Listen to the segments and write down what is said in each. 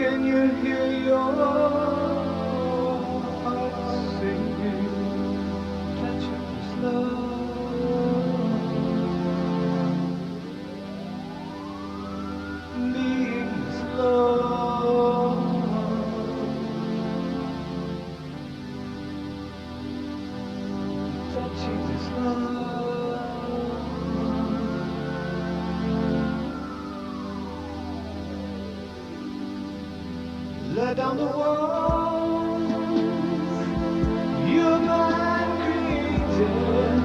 Can you hear your heart singing? Touching this love, being this love, touching this love. Let down the walls your mind created.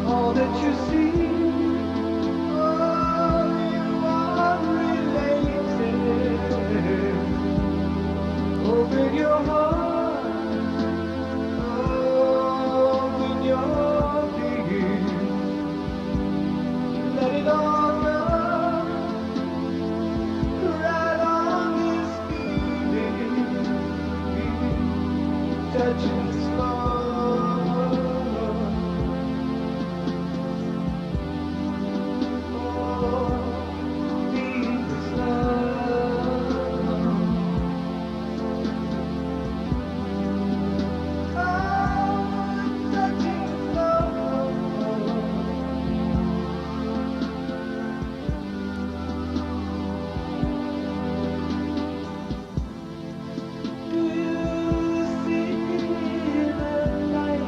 All that you see, oh, you are related. Open your heart, open your being. Let it all go. Right on this feeling, touching this love. Oh, being this love. Oh, touching this love. Do you see the light?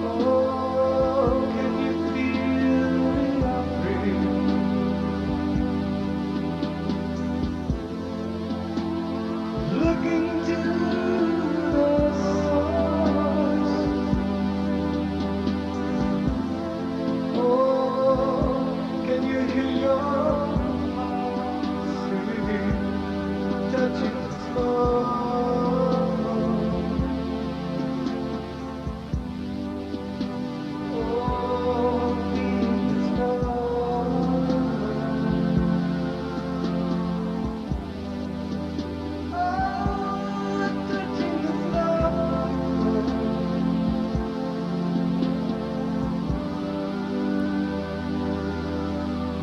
Oh, can you feel the offering? Looking to the source. Oh, can you hear your heart singing, touching the floor? Oh, being this love. Oh, touching this love.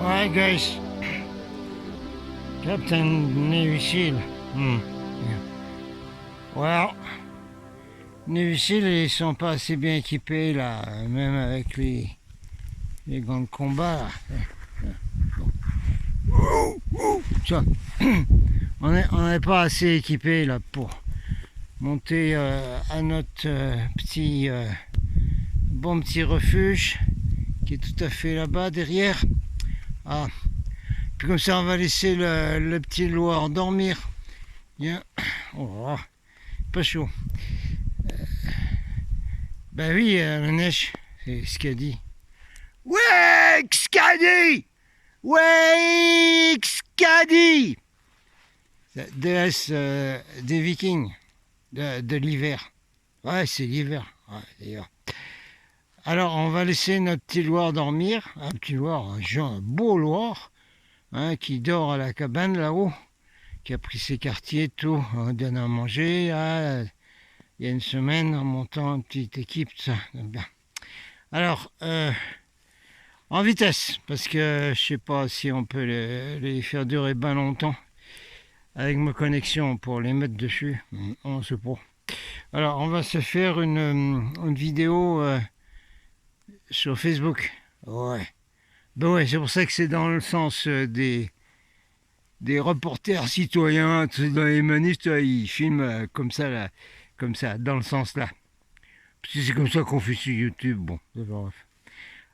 Alright guys, Captain Navy Seal. Yeah. Well, Navy Seal ils sont pas assez bien équipés là, même avec les gants de combat là. Ça, on n'est pas assez équipés là pour monter à notre bon petit refuge qui est tout à fait là-bas derrière. Ah, puis comme ça on va laisser le petit Loir dormir. Bien. Oh, pas chaud. Ben oui, la neige, c'est ce qu'elle dit. Ouais, Scadi! Ouais, Scadi! Déesse des Vikings, de l'hiver. Ouais, c'est l'hiver. Ouais, d'ailleurs. Alors, on va laisser notre petit Loir dormir. Un petit Loir, un beau Loir, hein, qui dort à la cabane là-haut, qui a pris ses quartiers, tout. On donne à manger, là, il y a une semaine, en montant une petite équipe, tout ça. Bien. Alors, en vitesse, parce que je sais pas si on peut les faire durer bien longtemps avec ma connexion pour les mettre dessus. On ne sait pas. Alors, on va se faire une vidéo sur Facebook. Ouais. Ben ouais, c'est pour ça que c'est dans le sens des reporters citoyens, dans les manifs, ils filment comme ça, là, comme ça, dans le sens là. Parce que c'est comme ça qu'on fait sur YouTube. Bon, bref.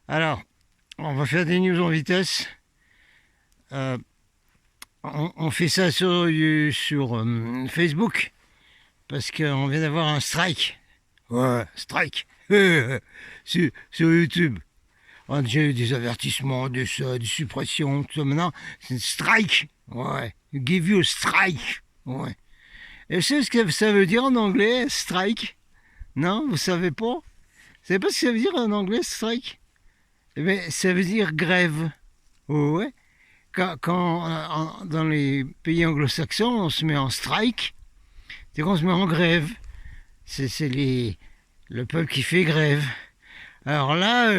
Alors, on va faire des news en vitesse. On fait ça sur Facebook parce qu'on vient d'avoir un strike. Ouais, strike. sur YouTube. On a déjà eu des avertissements, des suppressions, tout ça. Maintenant, c'est un strike. Ouais. Give you a strike. Ouais. Et vous savez ce que ça veut dire en anglais, strike? Non, vous savez pas? Vous savez pas ce que ça veut dire en anglais, strike? Eh bien, ça veut dire grève. Ouais. Dans les pays anglo-saxons, on se met en strike, c'est qu'on se met en grève. C'est le peuple qui fait grève. Alors là,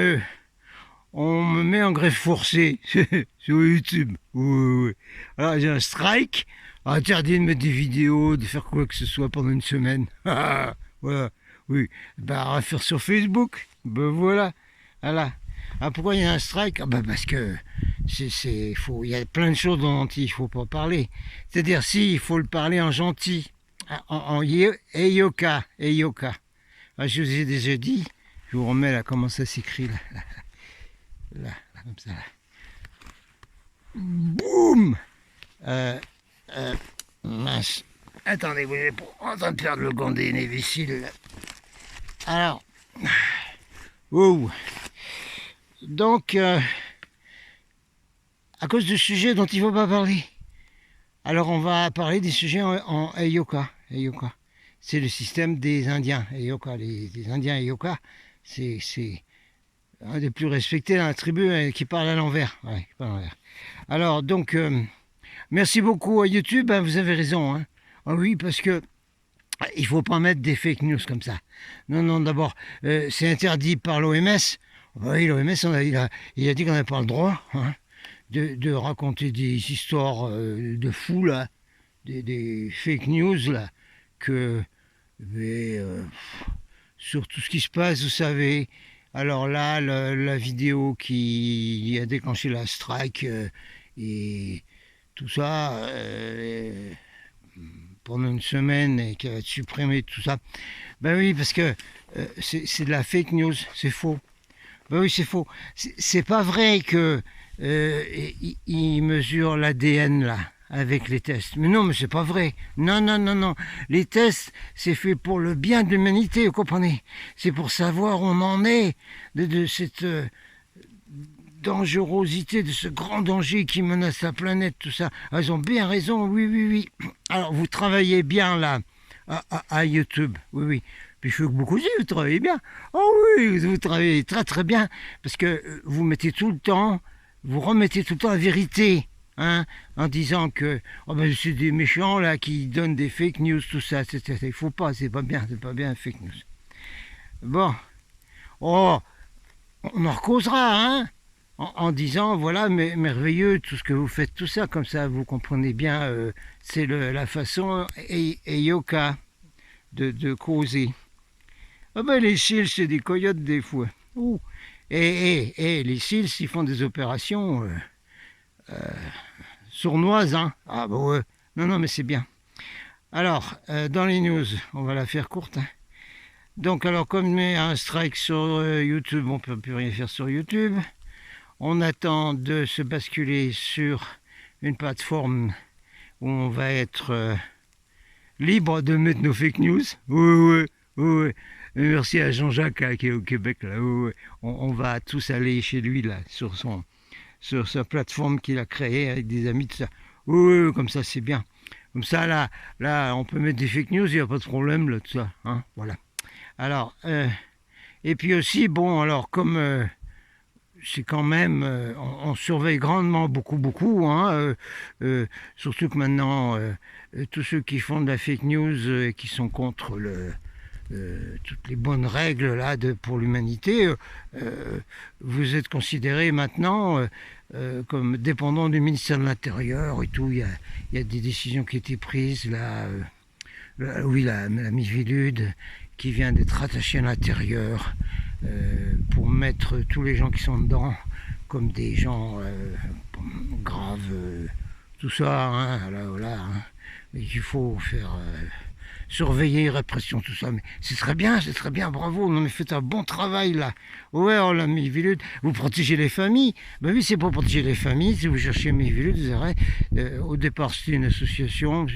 on me met en greffe forcée sur YouTube. Oui, oui, oui. Alors j'ai un strike, interdit de mettre des vidéos, de faire quoi que ce soit pendant une semaine. Voilà, oui. Ben, on va faire sur Facebook. Ben voilà. Voilà. Ah, pourquoi il y a un strike? Ah, ben parce que il y a plein de choses dont il ne faut pas parler. C'est-à-dire, si, il faut le parler en gentil, Eyoka. Ah, je vous ai déjà dit, je vous remets là comment ça s'écrit là, comme ça. Là. Boum mince. Attendez, vous êtes en train de perdre le gant des Néviciles. Alors, oh. Donc, à cause du sujet dont il ne faut pas parler, alors on va parler des sujets en Eyoka. C'est le système des Indiens. Eyoka, les Indiens Eyoka, c'est un des plus respectés dans la tribu qui parle à l'envers. Ouais, qui parle à l'envers. Alors, donc, merci beaucoup à YouTube, hein, vous avez raison. Hein. Ah oui, parce que il ne faut pas mettre des fake news comme ça. Non, d'abord, c'est interdit par l'OMS. Oui, l'OMS, il a dit qu'on n'avait pas le droit de raconter des histoires de fous, là, des fake news, là, sur tout ce qui se passe, vous savez. Alors là, la vidéo qui a déclenché la strike et tout ça, pendant une semaine, et qui va être supprimé, tout ça, ben oui, parce que c'est de la fake news, c'est faux. Ben oui, c'est faux. C'est pas vrai que ils mesurent l'ADN là avec les tests. Mais non, mais c'est pas vrai. Non. Les tests, c'est fait pour le bien de l'humanité, vous comprenez? C'est pour savoir où on en est de cette dangerosité, de ce grand danger qui menace la planète, tout ça. Ah, ils ont bien raison, oui. Alors, vous travaillez bien là, à YouTube, oui. Puis je sais que beaucoup aussi, vous travaillez bien. Oh oui, vous travaillez très très bien, parce que vous mettez tout le temps, vous remettez tout le temps la vérité, hein, en disant que c'est des méchants là qui donnent des fake news, tout ça, il faut pas, c'est pas bien fake news. Bon, on en recausera, hein, en disant voilà, merveilleux tout ce que vous faites, tout ça, comme ça vous comprenez bien, c'est la façon Eyoka de causer. Ah ben les Seals, c'est des coyotes des fois. Ouh. Et les Seals, ils font des opérations sournoises, hein. Ah ben ouais. Non, mais c'est bien. Alors, dans les news, on va la faire courte. Hein. Donc, alors, comme il y a un strike sur YouTube, on ne peut plus rien faire sur YouTube. On attend de se basculer sur une plateforme où on va être libre de mettre nos fake news. Oui. Merci à Jean-Jacques qui est au Québec. Là. On va tous aller chez lui là, sur sa plateforme qu'il a créée avec des amis, tout ça. Oui, comme ça c'est bien. Comme ça là, on peut mettre des fake news, il n'y a pas de problème là, tout ça. Hein, voilà. Alors, et puis aussi, bon, alors comme c'est quand même, on surveille grandement beaucoup, hein, surtout que maintenant, tous ceux qui font de la fake news et qui sont contre toutes les bonnes règles là pour l'humanité, vous êtes considérés maintenant comme dépendant du ministère de l'Intérieur et tout. Il y a des décisions qui ont été prises là. Oui, la Miviludes qui vient d'être attachée à l'intérieur pour mettre tous les gens qui sont dedans comme des gens graves, tout ça, hein, voilà, hein. Mais il faut faire surveiller, répression, tout ça. Mais c'est très bien, bravo, on a fait un bon travail là. Ouais, on l'a mis Miviludes. Vous protégez les familles. Ben oui, c'est pour protéger les familles. Si vous cherchez Miviludes, vous verrez. Au départ, c'était une association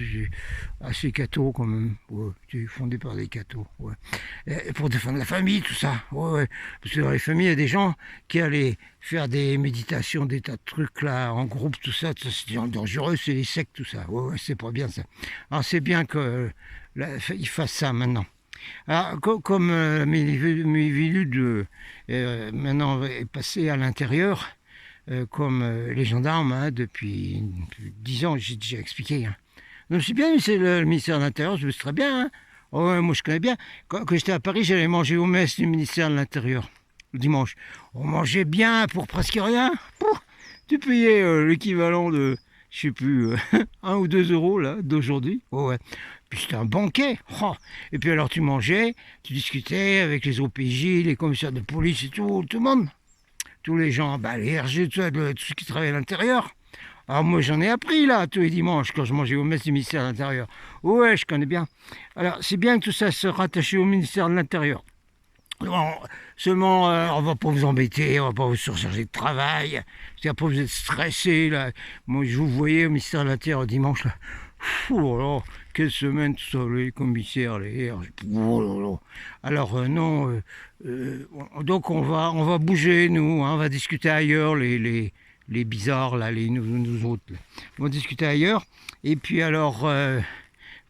assez catho quand même. Ouais, fondée par des cathos. Ouais. Pour défendre la famille, tout ça. Ouais. Parce que dans les familles, il y a des gens qui allaient faire des méditations, des tas de trucs là, en groupe, tout ça c'est dangereux, c'est les sectes, tout ça. Ouais, c'est pas bien ça. Alors c'est bien que il fasse ça maintenant. Alors, comme Miviludes maintenant est passé à l'intérieur, comme les gendarmes, hein, depuis 10 ans, j'ai déjà expliqué. Hein. Donc c'est bien, c'est le ministère de l'Intérieur, je sais très bien. Hein. Oh, moi je connais bien. Quand j'étais à Paris, j'allais manger aux messes du ministère de l'Intérieur. le dimanche. On mangeait bien pour presque rien. Tu payais l'équivalent de, je sais plus, 1 ou 2 euros là d'aujourd'hui. Oh, ouais. Puis c'était un banquet. Oh. Et puis alors tu mangeais, tu discutais avec les OPJ, les commissaires de police et tout le monde. Tous les gens, les RG, tout ceux qui travaillent à l'intérieur. Alors moi j'en ai appris là tous les dimanches quand je mangeais au mess du ministère de l'Intérieur. Ouais, je connais bien. Alors c'est bien que tout ça se rattachait au ministère de l'Intérieur. Bon, seulement on va pas vous embêter, on va pas vous surcharger de travail. C'est après vous êtes stressé là. Moi je vous voyais au ministère de l'Intérieur dimanche là. Oh là là, quelle semaine tout ça, les commissaires, les RG. Oh là là. Alors non, donc on va bouger nous, hein, on va discuter ailleurs les bizarres, là, nous autres. Là. On va discuter ailleurs. Et puis alors,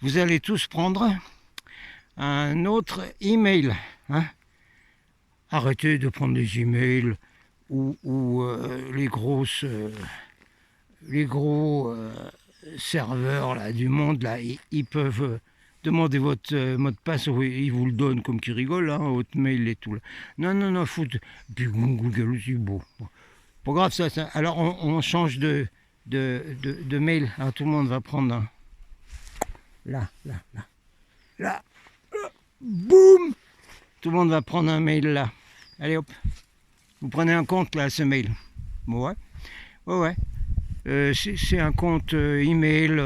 vous allez tous prendre un autre email. Hein. Arrêtez de prendre des emails où les gros serveurs là, du monde, là, ils peuvent demander votre mot de passe, ils vous le donnent comme qu'ils rigolent, hein, votre mail et tout. Là. Non, fout. Puis Google aussi, beau. Pas grave ça. Alors on change de mail. Alors tout le monde va prendre un. Là. Boum. Tout le monde va prendre un mail là. Allez hop. Vous prenez un compte là, ce mail. Ouais. C'est un compte email,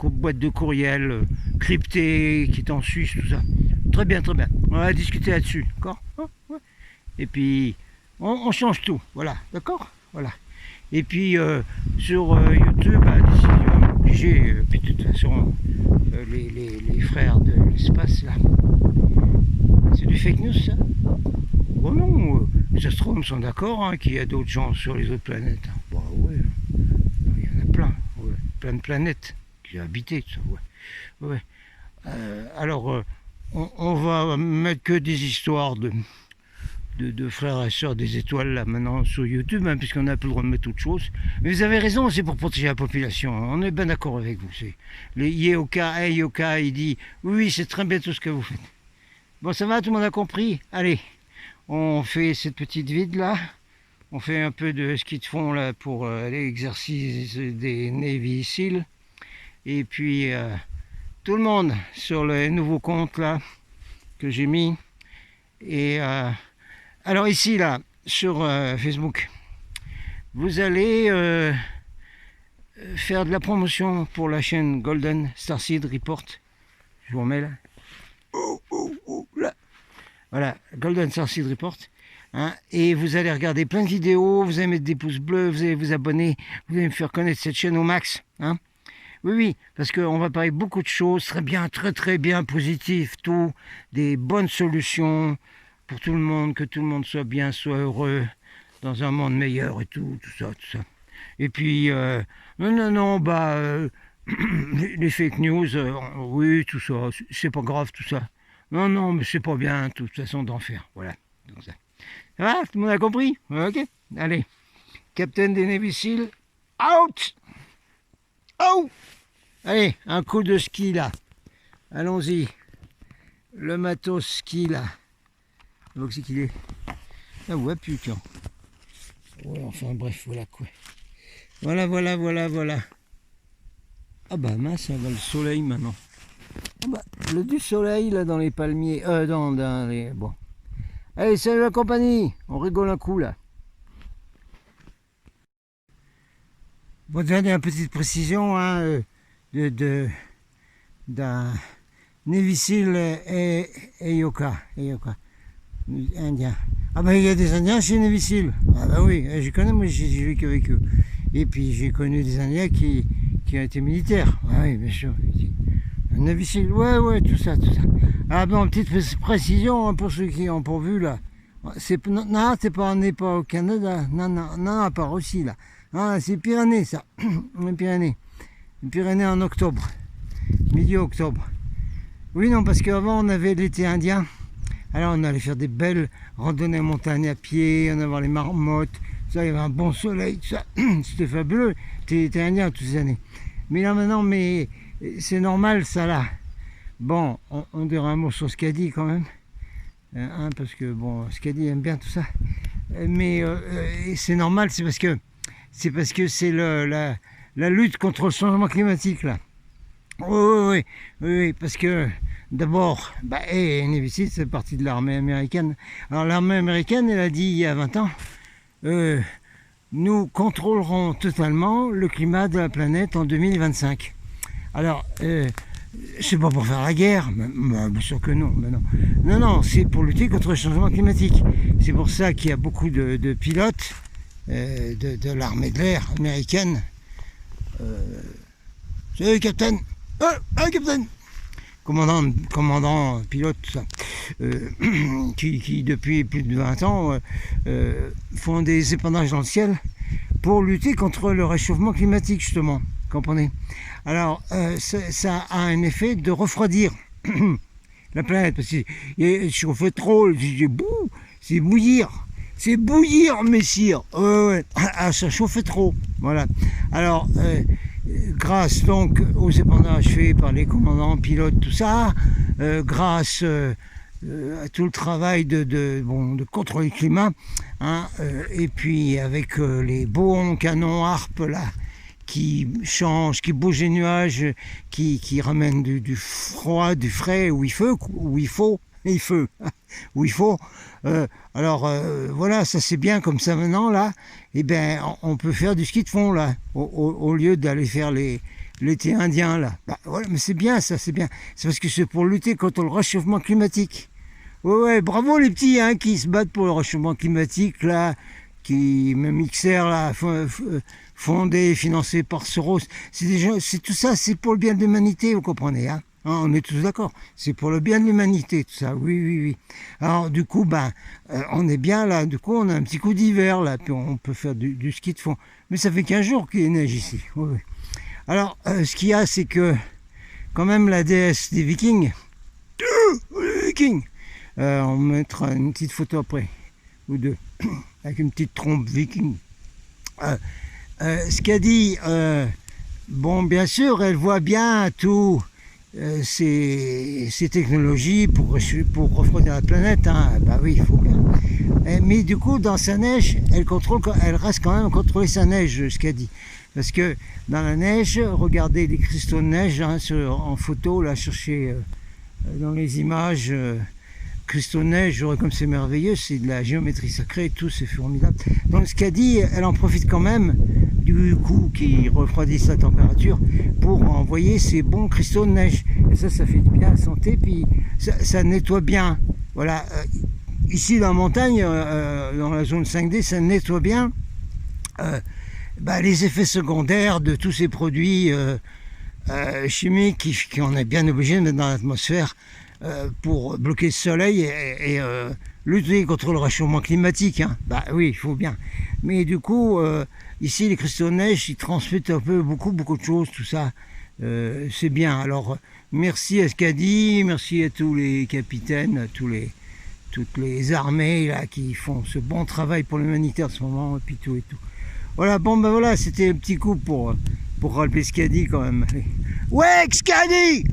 boîte de courriel, crypté, qui est en Suisse, tout ça. Très bien. On va discuter là-dessus, d'accord? Ouais. Et puis on change tout, voilà, d'accord? Voilà. Et puis sur YouTube, décision obligée, puis de toute façon, les frères de l'espace là, c'est du fake news ça? Bon non, les astronomes sont d'accord hein, qu'il y a d'autres gens sur les autres planètes. Bah ouais, il y en a plein, plein de planètes qui ont habité, tout ça, ouais. Alors, on va mettre que des histoires de frères et sœurs des étoiles là maintenant sur YouTube, hein, puisqu'on n'a plus le droit de mettre autre chose. Mais vous avez raison, c'est pour protéger la population. Hein. On est bien d'accord avec vous. Les Yoka, il dit oui, c'est très bien tout ce que vous faites. Bon, ça va, tout le monde a compris. Allez, on fait cette petite vide là. On fait un peu de ski de fond là pour l'exercice des Navy Seals. Et puis tout le monde sur le nouveau compte là que j'ai mis. Et alors ici là sur Facebook, vous allez faire de la promotion pour la chaîne Golden Starseed Report. Je vous remets là. Là. Voilà, Golden Starseed Report. Hein, et vous allez regarder plein de vidéos, vous allez mettre des pouces bleus, vous allez vous abonner, vous allez me faire connaître cette chaîne au max. Hein. Oui, parce qu'on va parler beaucoup de choses, très bien, positif, tout, des bonnes solutions pour tout le monde, que tout le monde soit bien, soit heureux, dans un monde meilleur et tout ça. Et puis, les fake news, oui, tout ça, c'est pas grave tout ça. Non, mais c'est pas bien, de toute façon, d'en faire, voilà. Donc ça va, tout le monde a compris? Ok, allez. Captain des Navy Seals, out! Oh! Allez, un coup de ski là. Allons-y. Le matos ski là. Donc c'est qu'il est. Ah ouais, putain. Ouais, enfin bref, voilà quoi. Voilà. Ah bah mince, on va le soleil maintenant. Ah bah, le du soleil là dans les palmiers. Dans les. Bon. Allez, salut la compagnie. On rigole un coup là. Bon, dernière petite précision hein, d'un Navy Seal et Yoka. Indien. Ah ben il y a des Indiens chez Navy Seal. Ah ben oui, je connais, moi j'ai vécu avec eux. Et puis j'ai connu des Indiens qui ont été militaires. Ah oui, bien sûr. Navy Seal, ouais, tout ça. Ah bon, petite précision hein, pour ceux qui n'ont pas vu là. Non, on n'est pas au Canada. Non, pas Russie là. Ah, c'est Pyrénées ça. Les Pyrénées en octobre. Milieu octobre. Oui, non, parce qu'avant on avait l'été indien. Alors on allait faire des belles randonnées en montagne à pied, on allait voir les marmottes. Ça, il y avait un bon soleil, tout ça. C'était fabuleux. T'es indien toutes ces années. Mais là maintenant, c'est normal ça là. Bon, on dirait un mot sur Skadi quand même. Hein, parce que bon, Skadi aime bien tout ça. Et c'est normal, c'est parce que c'est la lutte contre le changement climatique là. Oui, parce que d'abord, Navy Seal, c'est parti de l'armée américaine. Alors l'armée américaine, elle a dit il y a 20 ans, nous contrôlerons totalement le climat de la planète en 2025. Alors, c'est pas pour faire la guerre, bien sûr que non, non, c'est pour lutter contre le changement climatique. C'est pour ça qu'il y a beaucoup de pilotes de l'armée de l'air américaine. Salut, capitaine! Capitaine! Commandant, pilote, tout ça, qui depuis plus de 20 ans font des épandages dans le ciel pour lutter contre le réchauffement climatique, justement, comprenez? Alors, ça a un effet de refroidir la planète, parce qu'il chauffait trop, c'est bouillir, messire, ça chauffait trop, voilà. Alors, grâce donc aux épandages faits par les commandants, pilotes, tout ça, grâce à tout le travail de contrôle du climat, et puis avec les bons canons harpes là, qui changent, qui bougent les nuages, qui ramènent du froid, du frais où il faut. Voilà, ça c'est bien comme ça maintenant là. Et ben on peut faire du ski de fond là, au lieu d'aller faire l'été indien là. Voilà, mais c'est bien ça, c'est bien. C'est parce que c'est pour lutter contre le réchauffement climatique. Ouais, bravo les petits qui se battent pour le réchauffement climatique là, qui même XR là, fondé, financé par Soros. C'est tout ça, c'est pour le bien de l'humanité, vous comprenez on est tous d'accord, c'est pour le bien de l'humanité, tout ça, oui. Alors du coup, on est bien là, du coup on a un petit coup d'hiver là, puis on peut faire du ski de fond. Mais ça fait 15 jours qu'il neige ici. Oui. Alors, ce qu'il y a, c'est que quand même la déesse des Vikings, on mettra une petite photo après, ou deux, avec une petite trompe viking. Ce qu'a dit, bien sûr, elle voit bien tout. Ces technologies pour refroidir la planète, oui, il faut bien. Mais du coup, dans sa neige, elle reste quand même à contrôler sa neige, ce qu'elle dit. Parce que dans la neige, regardez les cristaux de neige en photo, là, cherchez dans les images, cristaux de neige, comme c'est merveilleux, c'est de la géométrie sacrée et tout, c'est formidable. Donc ce qu'elle dit, elle en profite quand même du coup qui refroidissent la température pour envoyer ces bons cristaux de neige. Et ça fait du bien à la santé, puis ça nettoie bien. Voilà, ici dans la montagne, dans la zone 5D, ça nettoie bien les effets secondaires de tous ces produits chimiques qu'on est bien obligé de mettre dans l'atmosphère pour bloquer le soleil et lutter contre le réchauffement climatique. Oui, il faut bien. Mais du coup, ici, les cristaux de neige, ils transmettent un peu beaucoup de choses, tout ça. C'est bien. Alors, merci à Skadi, merci à tous les capitaines, à toutes les armées là, qui font ce bon travail pour l'humanité en ce moment, et puis tout et tout. Voilà, voilà, c'était un petit coup pour rappeler Skadi quand même. Allez. Ouais, Skadi!